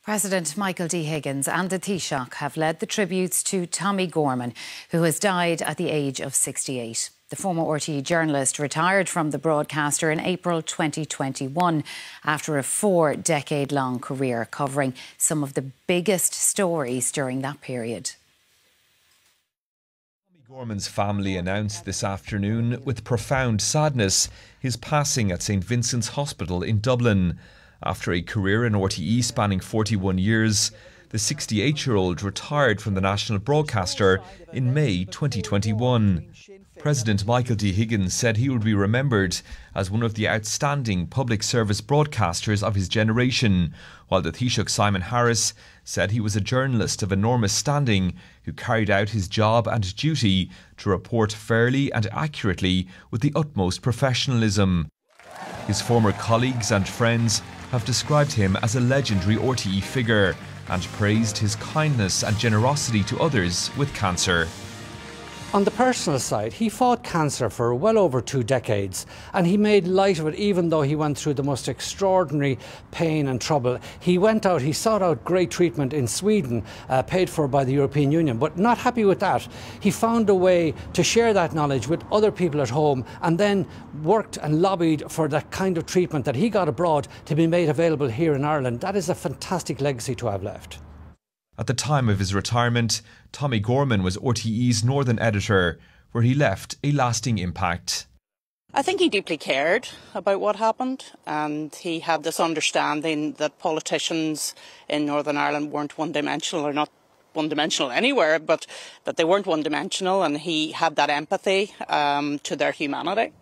President Michael D. Higgins and the Taoiseach have led the tributes to Tommie Gorman, who has died at the age of 68. The former RTE journalist retired from the broadcaster in April 2021 after a 4-decade-long career covering some of the biggest stories during that period. Tommie Gorman's family announced this afternoon with profound sadness his passing at St Vincent's Hospital in Dublin. After a career in RTE spanning 41 years, the 68-year-old retired from the national broadcaster in May 2021. President Michael D. Higgins said he would be remembered as one of the outstanding public service broadcasters of his generation, while the Taoiseach Simon Harris said he was a journalist of enormous standing who carried out his job and duty to report fairly and accurately with the utmost professionalism. His former colleagues and friends have described him as a legendary RTE figure and praised his kindness and generosity to others with cancer. On the personal side, he fought cancer for well over 2 decades, and he made light of it even though he went through the most extraordinary pain and trouble. He sought out great treatment in Sweden, paid for by the European Union, but not happy with that. He found a way to share that knowledge with other people at home and then worked and lobbied for that kind of treatment that he got abroad to be made available here in Ireland. That is a fantastic legacy to have left. At the time of his retirement, Tommie Gorman was RTE's Northern editor, where he left a lasting impact. I think he deeply cared about what happened, and he had this understanding that politicians in Northern Ireland weren't one-dimensional, or not one-dimensional anywhere, but that they weren't one-dimensional, and he had that empathy to their humanity.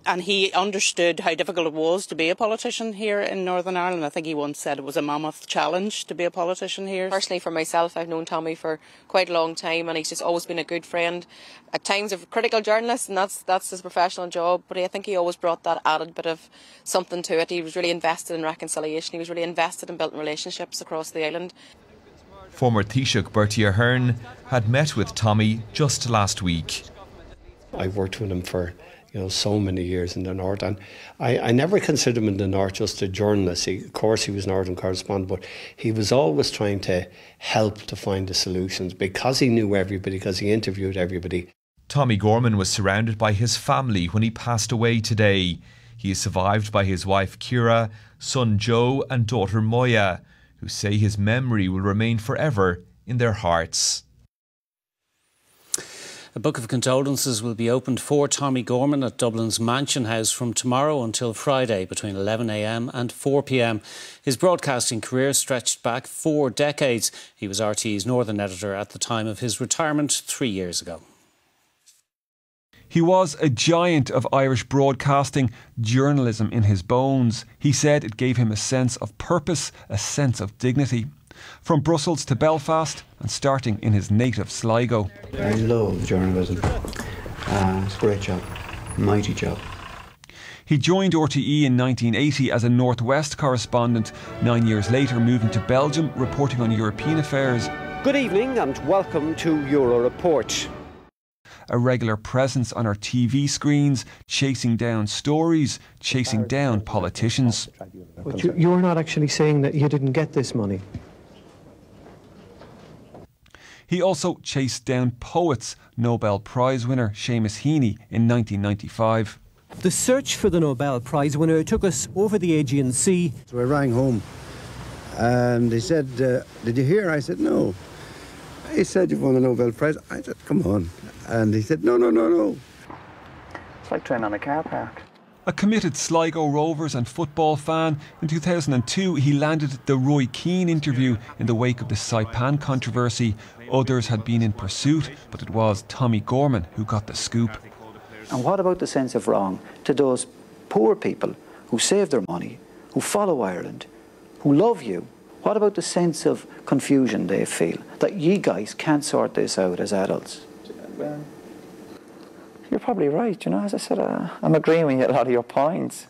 And he understood how difficult it was to be a politician here in Northern Ireland. I think he once said it was a mammoth challenge to be a politician here. Personally, for myself, I've known Tommie for quite a long time, and he's just always been a good friend. At times a critical journalist, and that's his professional job, but I think he always brought that added bit of something to it. He was really invested in reconciliation. He was really invested in building relationships across the island. Former Taoiseach Bertie Ahern had met with Tommie just last week. I worked with him for so many years in the North, and I never considered him in the North just a journalist. Of course he was Northern correspondent, but he was always trying to help to find the solutions because he knew everybody, because he interviewed everybody. Tommie Gorman was surrounded by his family when he passed away today. He is survived by his wife Ciara, son Joe and daughter Moya, who say his memory will remain forever in their hearts. A book of condolences will be opened for Tommie Gorman at Dublin's Mansion House from tomorrow until Friday between 11 a.m. and 4 p.m. His broadcasting career stretched back 4 decades. He was RTE's Northern editor at the time of his retirement 3 years ago. He was a giant of Irish broadcasting, journalism in his bones. He said it gave him a sense of purpose, a sense of dignity. From Brussels to Belfast and starting in his native Sligo. I love journalism. It's a great job, mighty job. He joined RTE in 1980 as a Northwest correspondent, 9 years later moving to Belgium, reporting on European affairs. Good evening and welcome to Euro Report. A regular presence on our TV screens, chasing down stories, chasing down politicians. But you're not actually saying that you didn't get this money. He also chased down poets, Nobel Prize winner Seamus Heaney in 1995. The search for the Nobel Prize winner took us over the Aegean Sea. So I rang home and they said, did you hear? I said, no. He said, you've won the Nobel Prize. I said, come on. And he said, no. It's like trying on a car park. A committed Sligo Rovers and football fan, in 2002 he landed the Roy Keane interview in the wake of the Saipan controversy. Others had been in pursuit, but it was Tommie Gorman who got the scoop. And what about the sense of wrong to those poor people who save their money, who follow Ireland, who love you? What about the sense of confusion they feel, that you guys can't sort this out as adults? Well, you're probably right, as I said, I'm agreeing with a lot of your points.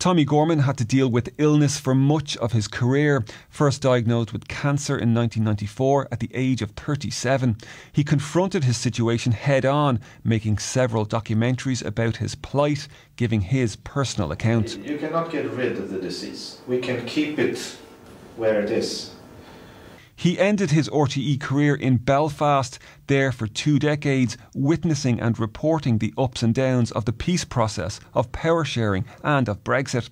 Tommie Gorman had to deal with illness for much of his career. First diagnosed with cancer in 1994 at the age of 37. He confronted his situation head on, making several documentaries about his plight, giving his personal account. You cannot get rid of the disease. We can keep it where it is. He ended his RTE career in Belfast, there for 2 decades, witnessing and reporting the ups and downs of the peace process, of power sharing and of Brexit.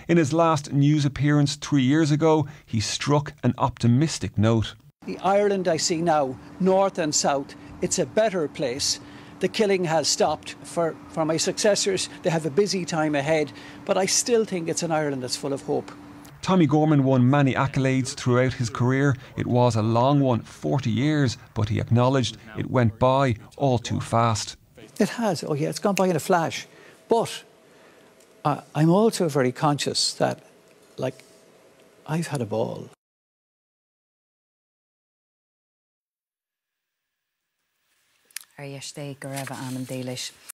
In his last news appearance 3 years ago, he struck an optimistic note. The Ireland I see now, north and south, it's a better place. The killing has stopped. For my successors, they have a busy time ahead, but I still think it's an Ireland that's full of hope. Tommie Gorman won many accolades throughout his career. It was a long one, 40 years, but he acknowledged it went by all too fast. It has, oh yeah, it's gone by in a flash. But I'm also very conscious that, like, I've had a ball. Ar dhéiste go raibh an an déilis.